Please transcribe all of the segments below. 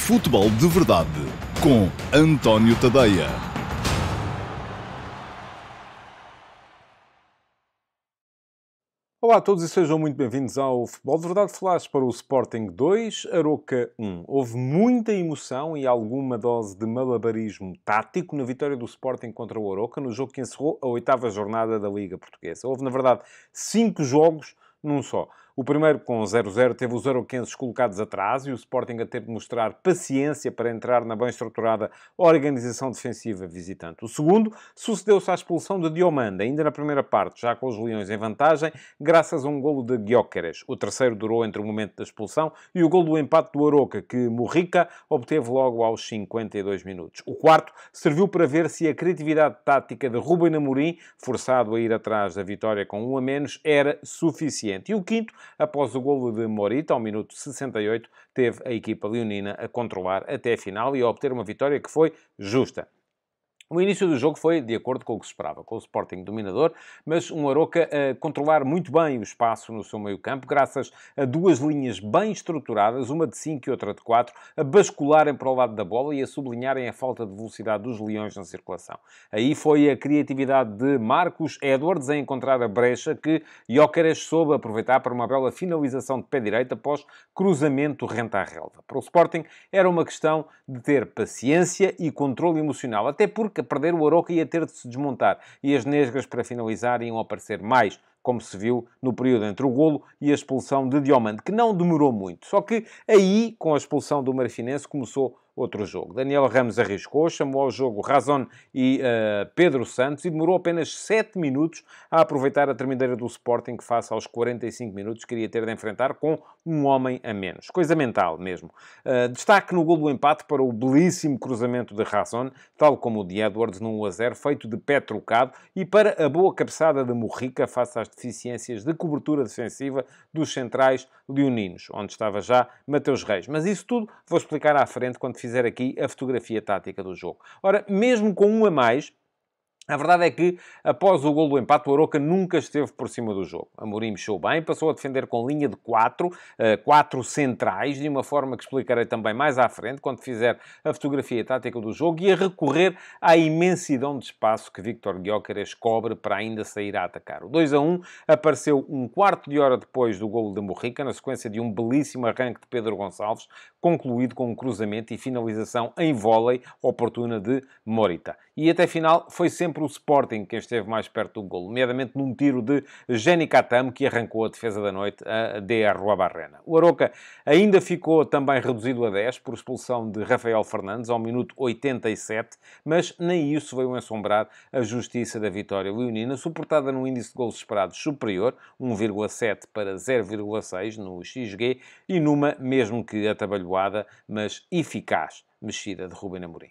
Futebol de Verdade com António Tadeia. Olá a todos e sejam muito bem-vindos ao Futebol de Verdade Flash para o Sporting 2, Aroca 1. Houve muita emoção e alguma dose de malabarismo tático na vitória do Sporting contra o Aroca, no jogo que encerrou a 8ª jornada da Liga Portuguesa. Houve, na verdade, 5 jogos num só. O primeiro, com 0-0, teve os aroquenses colocados atrás e o Sporting a ter de mostrar paciência para entrar na bem estruturada organização defensiva visitante. O segundo sucedeu-se à expulsão de Diomande, ainda na primeira parte, já com os Leões em vantagem, graças a um golo de Gyökeres. O terceiro durou entre o momento da expulsão e o golo do empate do Aroca, que Mojica obteve logo aos 52 minutos. O quarto serviu para ver se a criatividade tática de Ruben Amorim, forçado a ir atrás da vitória com 1 a menos, era suficiente. E o quinto, após o golo de Morita, ao minuto 68, teve a equipa leonina a controlar até a final e a obter uma vitória que foi justa. O início do jogo foi de acordo com o que se esperava, com o Sporting dominador, mas um Aroca a controlar muito bem o espaço no seu meio-campo, graças a duas linhas bem estruturadas, uma de 5 e outra de 4, a bascularem para o lado da bola e a sublinharem a falta de velocidade dos leões na circulação. Aí foi a criatividade de Marcus Edwards a encontrar a brecha que Gyökeres soube aproveitar para uma bela finalização de pé direito após cruzamento rente à relva. Para o Sporting era uma questão de ter paciência e controle emocional, até porque a perder o Aroca ia ter de se desmontar e as nesgas para finalizar iam aparecer mais, como se viu no período entre o golo e a expulsão de Diomande, que não demorou muito. Só que aí, com a expulsão do Marfinense, começou outro jogo. Daniel Ramos arriscou, chamou ao jogo Razón e Pedro Santos e demorou apenas 7 minutos a aproveitar a tremedeira do Sporting que, face aos 45 minutos, queria ter de enfrentar com um homem a menos. Coisa mental mesmo. Destaque no golo do empate para o belíssimo cruzamento de Razón, tal como o de Edwards no 1-0, feito de pé trocado, e para a boa cabeçada de Mojica face às deficiências de cobertura defensiva dos centrais leoninos, onde estava já Mateus Reis. Mas isso tudo vou explicar à frente quando fizer aqui a fotografia tática do jogo. Ora, mesmo com 1 a mais, a verdade é que, após o golo do empate, o Aroca nunca esteve por cima do jogo. Amorim mexeu bem, passou a defender com linha de 4 centrais, de uma forma que explicarei também mais à frente, quando fizer a fotografia tática do jogo, e a recorrer à imensidão de espaço que Víctor Gyökeres cobre para ainda sair a atacar. O 2-1 apareceu um quarto de hora depois do golo de Mojica, na sequência de um belíssimo arranque de Pedro Gonçalves, concluído com um cruzamento e finalização em vôlei oportuna de Morita. E até final foi sempre o Sporting quem esteve mais perto do golo, nomeadamente num tiro de Geni Catamo, que arrancou a defesa da noite a DR Arruabarrena. O Aroca ainda ficou também reduzido a 10 por expulsão de Rafael Fernandes ao minuto 87, mas nem isso veio assombrar a justiça da vitória leonina, suportada num índice de golos esperados superior, 1,7 para 0,6 no XG, e numa, mesmo que atabalhoada, mas eficaz, mexida de Ruben Amorim.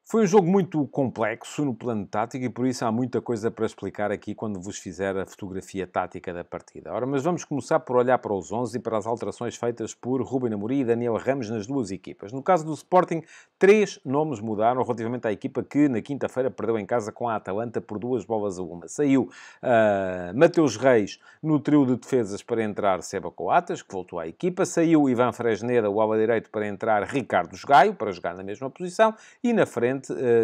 Foi um jogo muito complexo no plano tático e por isso há muita coisa para explicar aqui quando vos fizer a fotografia tática da partida. Ora, mas vamos começar por olhar para os 11 e para as alterações feitas por Ruben Amorim e Daniel Ramos nas duas equipas. No caso do Sporting, 3 nomes mudaram relativamente à equipa que na quinta-feira perdeu em casa com a Atalanta por 2-1. Saiu Mateus Reis no trio de defesas para entrar Seba Coates, que voltou à equipa. Saiu Ivan Fresneda, o ala direito, para entrar Ricardo Gaio, para jogar na mesma posição. E na frente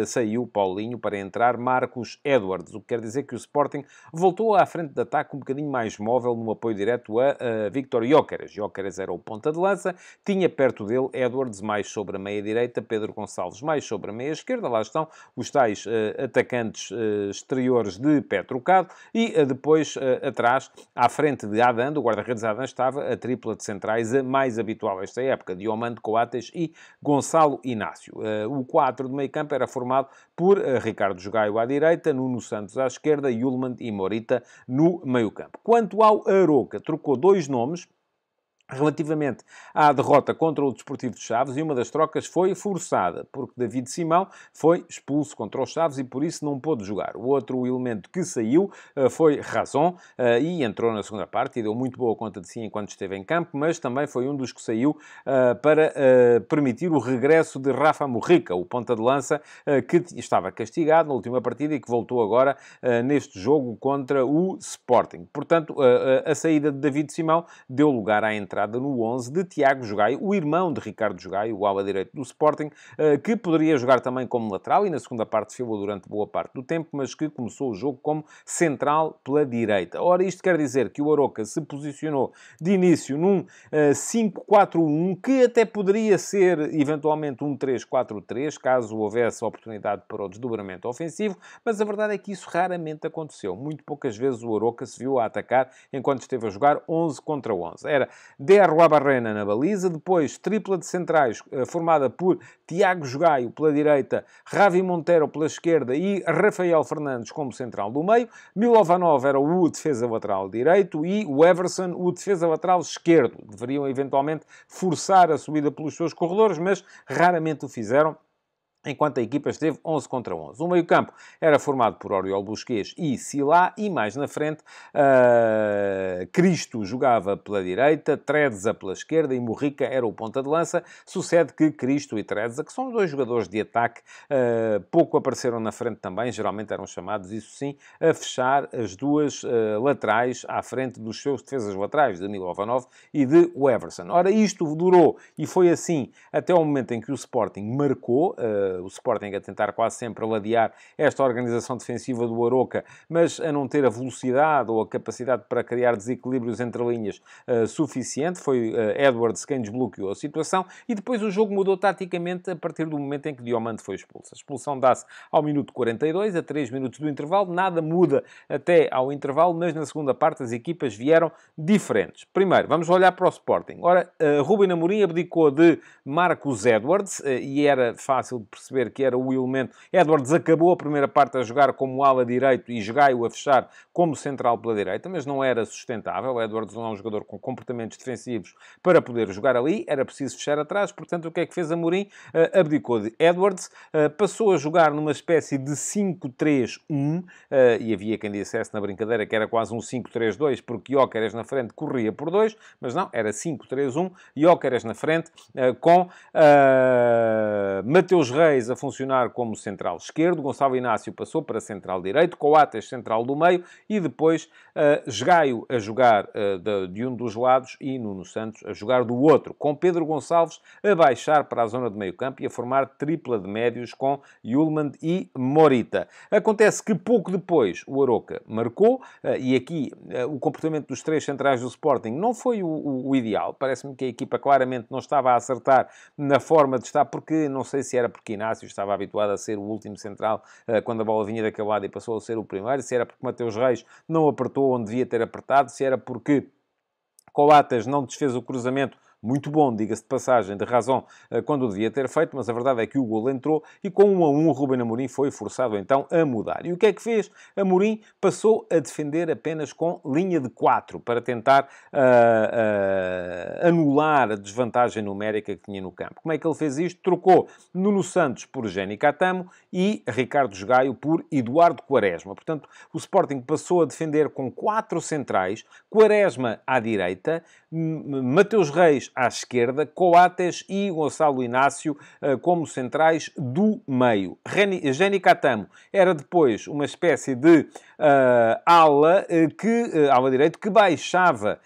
saiu Paulinho para entrar Marcus Edwards, o que quer dizer que o Sporting voltou à frente de ataque um bocadinho mais móvel no apoio direto a Víctor Gyökeres. Gyökeres era o ponta de lança, tinha perto dele Edwards mais sobre a meia-direita, Pedro Gonçalves mais sobre a meia-esquerda, lá estão os tais atacantes exteriores de pé trocado, e depois atrás, à frente de Adan, do guarda-redes Adan, estava a tripla de centrais, a mais habitual esta época, Diomande, Coates e Gonçalo Inácio. O 4 de meio campo era formado por Ricardo Gaio à direita, Nuno Santos à esquerda, Yulman e Morita no meio-campo. Quanto ao Aroca, trocou 2 nomes, relativamente à derrota contra o Desportivo de Chaves, e uma das trocas foi forçada, porque David Simão foi expulso contra os Chaves e por isso não pôde jogar. O outro elemento que saiu foi Razon, e entrou na segunda parte e deu muito boa conta de si enquanto esteve em campo, mas também foi um dos que saiu para permitir o regresso de Rafa Morrica, o ponta de lança, que estava castigado na última partida e que voltou agora neste jogo contra o Sporting. Portanto, a saída de David Simão deu lugar à entrada no 11 de Tiago Jogaio, o irmão de Ricardo Jogaio, o ala direito do Sporting, que poderia jogar também como lateral e na segunda parte fê-lo durante boa parte do tempo, mas que começou o jogo como central pela direita. Ora, isto quer dizer que o Aroca se posicionou de início num 5-4-1, que até poderia ser eventualmente um 3-4-3, caso houvesse oportunidade para o desdobramento ofensivo, mas a verdade é que isso raramente aconteceu. Muito poucas vezes o Aroca se viu a atacar enquanto esteve a jogar 11 contra 11. Era Der Labarrena na baliza, depois tripla de centrais formada por Tiago Jogaio pela direita, Ravi Montero pela esquerda e Rafael Fernandes como central do meio. Milovanov era o defesa lateral direito e o Everson o defesa lateral esquerdo. Deveriam eventualmente forçar a subida pelos seus corredores, mas raramente o fizeram, enquanto a equipa esteve 11 contra 11. O meio-campo era formado por Oriol Busquets e Silá, e mais na frente, Cristo jogava pela direita, Trezza pela esquerda e Morrica era o ponta de lança. Sucede que Cristo e Trezza, que são dois jogadores de ataque, pouco apareceram na frente também, geralmente eram chamados, isso sim, a fechar as duas laterais à frente dos seus defesas laterais, de Milovanov e de Everson. Ora, isto durou e foi assim até ao momento em que o Sporting marcou, o Sporting a tentar quase sempre ladear esta organização defensiva do Aroca, mas a não ter a velocidade ou a capacidade para criar desequilíbrios entre linhas suficiente. Foi Edwards quem desbloqueou a situação e depois o jogo mudou taticamente a partir do momento em que Diomande foi expulso. A expulsão dá-se ao minuto 42, a 3 minutos do intervalo. Nada muda até ao intervalo, mas na segunda parte as equipas vieram diferentes. Primeiro, vamos olhar para o Sporting. Ora, Ruben Amorim abdicou de Marcus Edwards e era fácil de perceber que era o elemento. Edwards acabou a primeira parte a jogar como ala direito e Jogaio a fechar como central pela direita, mas não era sustentável. Edwards não é um jogador com comportamentos defensivos para poder jogar ali, era preciso fechar atrás. Portanto, o que é que fez Amorim? Abdicou de Edwards, passou a jogar numa espécie de 5-3-1, e havia quem dissesse na brincadeira que era quase um 5-3-2, porque Gyökeres na frente corria por dois, mas não, era 5-3-1, Gyökeres na frente, com Mateus Reis a funcionar como central esquerdo, Gonçalo Inácio passou para central direito, Coates central do meio e depois Jogaio a jogar de um dos lados e Nuno Santos a jogar do outro, com Pedro Gonçalves a baixar para a zona de meio campo e a formar tripla de médios com Yulman e Morita. Acontece que pouco depois o Aroca marcou e aqui o comportamento dos três centrais do Sporting não foi o ideal. Parece-me que a equipa claramente não estava a acertar na forma de estar, porque não sei se era porque Inácio estava habituado a ser o último central quando a bola vinha daquele lado e passou a ser o primeiro, se era porque Mateus Reis não apertou onde devia ter apertado, se era porque Coates não desfez o cruzamento muito bom, diga-se de passagem, de razão, quando devia ter feito, mas a verdade é que o golo entrou e com 1-1 Ruben Amorim foi forçado então a mudar. E o que é que fez? Amorim passou a defender apenas com linha de 4 para tentar anular a desvantagem numérica que tinha no campo. Como é que ele fez isto? Trocou Nuno Santos por Geni Catamo e Ricardo Jogaio por Eduardo Quaresma. Portanto, o Sporting passou a defender com 4 centrais, Quaresma à direita, Mateus Reis à esquerda, Coates e Gonçalo Inácio como centrais do meio. Geni Catamo era depois uma espécie de ala direito que baixava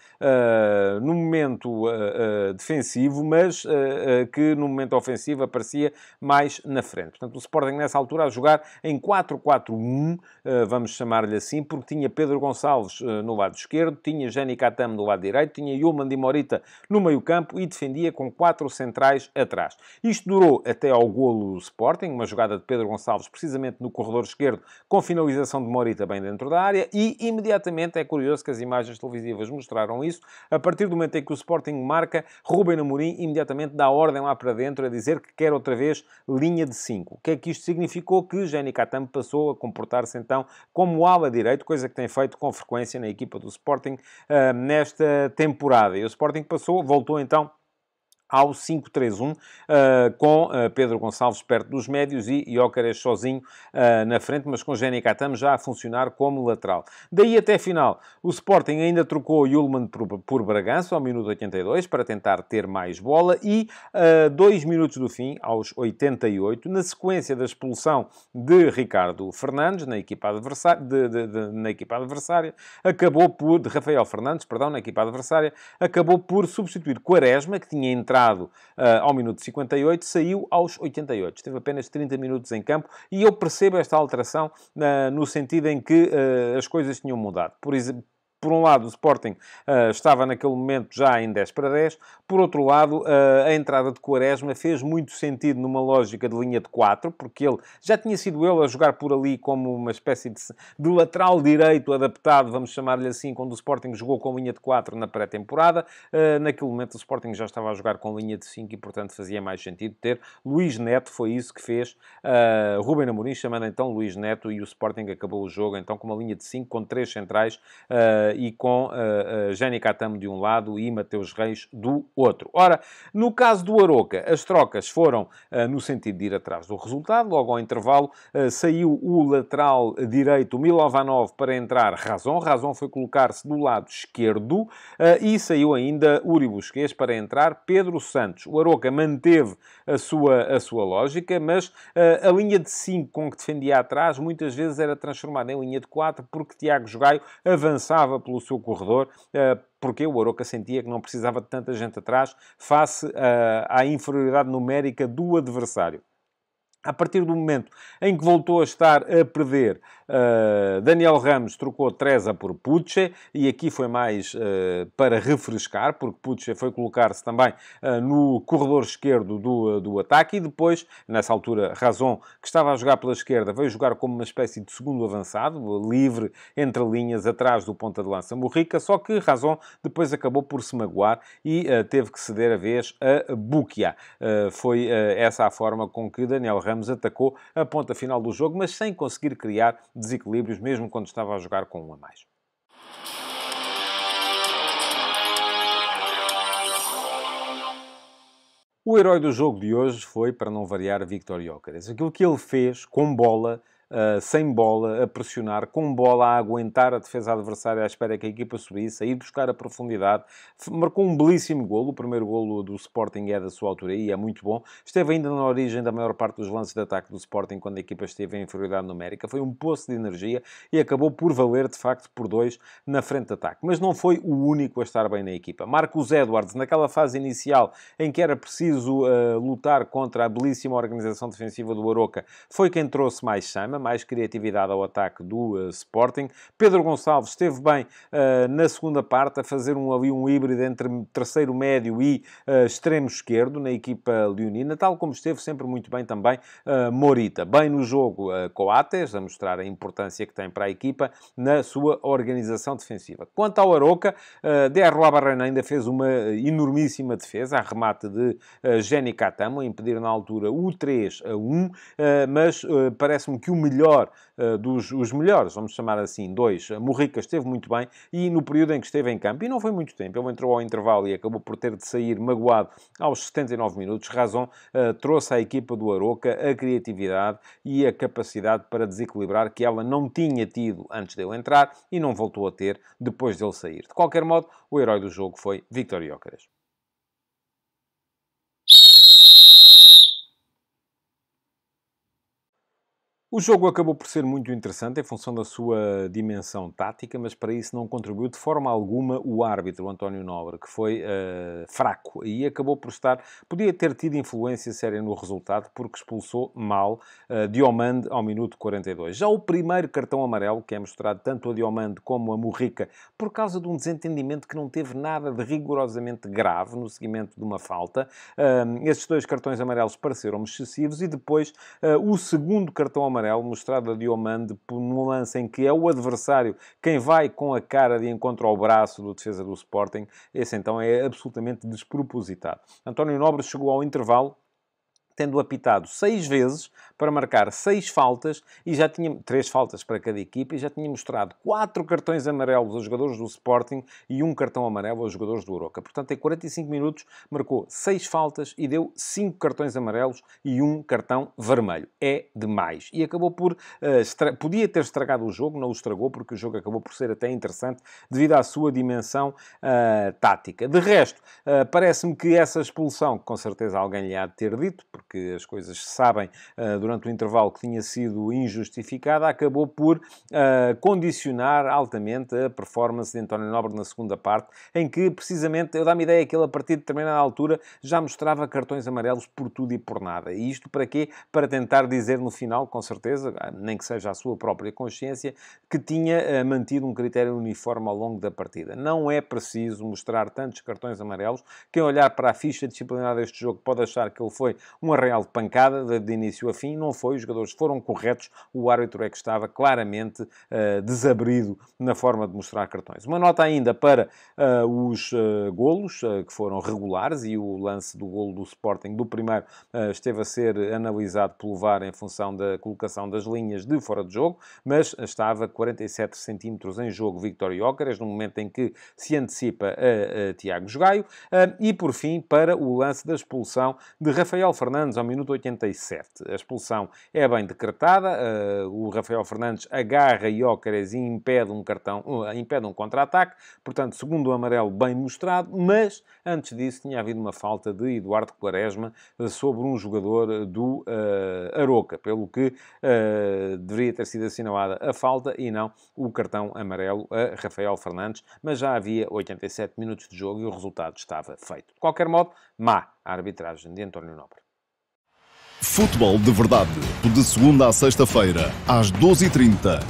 no momento defensivo, mas que no momento ofensivo aparecia mais na frente. Portanto, o Sporting nessa altura a jogar em 4-4-1, vamos chamar-lhe assim, porque tinha Pedro Gonçalves no lado esquerdo, tinha Geni Catamo no lado direito, tinha Yulman e Morita no meio campo, campo e defendia com 4 centrais atrás. Isto durou até ao golo do Sporting, uma jogada de Pedro Gonçalves, precisamente no corredor esquerdo, com finalização de Morita bem dentro da área, e imediatamente, é curioso que as imagens televisivas mostraram isso, a partir do momento em que o Sporting marca, Ruben Amorim imediatamente dá ordem lá para dentro a dizer que quer outra vez linha de 5. O que é que isto significou? Que Geni Katam passou a comportar-se então como ala direito, coisa que tem feito com frequência na equipa do Sporting nesta temporada. E o Sporting voltou então ao 5-3-1, com Pedro Gonçalves perto dos médios e Gyökeres sozinho na frente, mas com Geni Katam já a funcionar como lateral. Daí até final, o Sporting ainda trocou Yulman por Bragança, ao minuto 82, para tentar ter mais bola, e 2 minutos do fim, aos 88, na sequência da expulsão de Ricardo Fernandes, na equipa adversária, de Rafael Fernandes, perdão, na equipa adversária, acabou por substituir Quaresma, que tinha entrado ao minuto 58, saiu aos 88. Esteve apenas 30 minutos em campo e eu percebo esta alteração no sentido em que as coisas tinham mudado. Por um lado, o Sporting estava naquele momento já em 10-10. Por outro lado, a entrada de Quaresma fez muito sentido numa lógica de linha de 4, porque ele já tinha sido ele a jogar por ali como uma espécie de lateral direito adaptado, vamos chamar-lhe assim, quando o Sporting jogou com linha de 4 na pré-temporada. Naquele momento, o Sporting já estava a jogar com linha de 5 e, portanto, fazia mais sentido ter Luís Neto. Foi isso que fez Ruben Amorim, chamando então Luís Neto, e o Sporting acabou o jogo então com uma linha de 5, com 3 centrais, e com Geni Katam de um lado e Mateus Reis do outro. Ora, no caso do Aroca, as trocas foram no sentido de ir atrás do resultado. Logo ao intervalo, saiu o lateral direito, Milovanov, para entrar Razon. Razon foi colocar-se do lado esquerdo e saiu ainda Uri Busquets para entrar Pedro Santos. O Aroca manteve a sua lógica, mas a linha de 5 com que defendia atrás muitas vezes era transformada em linha de 4, porque Tiago Jogaio avançava pelo seu corredor, porque o Aroca sentia que não precisava de tanta gente atrás face à inferioridade numérica do adversário. A partir do momento em que voltou a estar a perder, Daniel Ramos trocou Treza por Puche, e aqui foi mais para refrescar, porque Puche foi colocar-se também no corredor esquerdo do ataque, e depois, nessa altura, Razon, que estava a jogar pela esquerda, veio jogar como uma espécie de segundo avançado, livre entre linhas, atrás do ponta de lança Morrica, só que Razon depois acabou por se magoar e teve que ceder a vez a Bukia. Foi essa a forma com que Daniel Ramos atacou a ponta final do jogo, mas sem conseguir criar desequilíbrios, mesmo quando estava a jogar com um a mais. O herói do jogo de hoje foi, para não variar, Víctor Gyökeres. Aquilo que ele fez com bola, sem bola, a pressionar, com bola, a aguentar a defesa adversária à espera que a equipa subisse, a ir buscar a profundidade. Marcou um belíssimo golo. O primeiro golo do Sporting é da sua autoria e é muito bom. Esteve ainda na origem da maior parte dos lances de ataque do Sporting quando a equipa esteve em inferioridade numérica. Foi um poço de energia e acabou por valer, de facto, por 2 na frente de ataque. Mas não foi o único a estar bem na equipa. Marcos Edwards, naquela fase inicial em que era preciso lutar contra a belíssima organização defensiva do Aroca, foi quem trouxe mais chama, mais criatividade ao ataque do Sporting. Pedro Gonçalves esteve bem na segunda parte a fazer ali um híbrido entre terceiro médio e extremo esquerdo na equipa leonina, tal como esteve sempre muito bem também Morita. Bem no jogo Coates, a mostrar a importância que tem para a equipa na sua organização defensiva. Quanto ao Aroca, DR Labarrena ainda fez uma enormíssima defesa, a remate de Geni Katam, a impedir na altura o 3-1, mas parece-me que o melhor os melhores, vamos chamar assim, 2, Morrica esteve muito bem, e no período em que esteve em campo, e não foi muito tempo, ele entrou ao intervalo e acabou por ter de sair magoado aos 79 minutos, Razon trouxe à equipa do Aroca a criatividade e a capacidade para desequilibrar que ela não tinha tido antes dele entrar e não voltou a ter depois dele sair. De qualquer modo, o herói do jogo foi Víctor Gyökeres. O jogo acabou por ser muito interessante em função da sua dimensão tática, mas para isso não contribuiu de forma alguma o árbitro, o António Nobre, que foi fraco e acabou por estar... Podia ter tido influência séria no resultado porque expulsou mal Diomande ao minuto 42. Já o primeiro cartão amarelo, que é mostrado tanto a Diomande como a Murrica, por causa de um desentendimento que não teve nada de rigorosamente grave no seguimento de uma falta, esses dois cartões amarelos pareceram-me excessivos e depois o segundo cartão amarelo mostrado a Diomande num lance em que é o adversário quem vai com a cara de encontro ao braço do defesa do Sporting, esse então é absolutamente despropositado. António Nobre chegou ao intervalo tendo apitado 6 vezes para marcar 6 faltas e já tinha 3 faltas para cada equipa e já tinha mostrado 4 cartões amarelos aos jogadores do Sporting e 1 cartão amarelo aos jogadores do Aroca. Portanto, em 45 minutos marcou 6 faltas e deu 5 cartões amarelos e 1 cartão vermelho. É demais. E acabou por... podia ter estragado o jogo, não o estragou, porque o jogo acabou por ser até interessante devido à sua dimensão tática. De resto, parece-me que essa expulsão, que com certeza alguém lhe há de ter dito, porque as coisas se sabem durante o intervalo que tinha sido injustificada, acabou por condicionar altamente a performance de António Nobre na segunda parte, em que, precisamente, eu dá-me ideia que ele, a partir de determinada altura, já mostrava cartões amarelos por tudo e por nada. E isto para quê? Para tentar dizer no final, com certeza, nem que seja a sua própria consciência, que tinha mantido um critério uniforme ao longo da partida. Não é preciso mostrar tantos cartões amarelos. Quem olhar para a ficha disciplinar deste jogo pode achar que ele foi uma real pancada de início a fim. Não foi, os jogadores foram corretos, o árbitro é que estava claramente desabrido na forma de mostrar cartões. Uma nota ainda para os golos, que foram regulares, e o lance do golo do Sporting, do primeiro, esteve a ser analisado pelo VAR em função da colocação das linhas de fora de jogo, mas estava 47 centímetros em jogo Víctor Gyökeres, no momento em que se antecipa a Tiago Jogaio, e por fim, para o lance da expulsão de Rafael Fernandes ao minuto 87. A expulsão é bem decretada, o Rafael Fernandes agarra Gyökeres e impede um contra-ataque, portanto, segundo o amarelo bem mostrado, mas antes disso tinha havido uma falta de Eduardo Quaresma sobre um jogador do Aroca, pelo que deveria ter sido assinalada a falta e não o cartão amarelo a Rafael Fernandes, mas já havia 87 minutos de jogo e o resultado estava feito. De qualquer modo, má a arbitragem de António Nobre. Futebol de Verdade, de segunda a sexta-feira, às 12h30,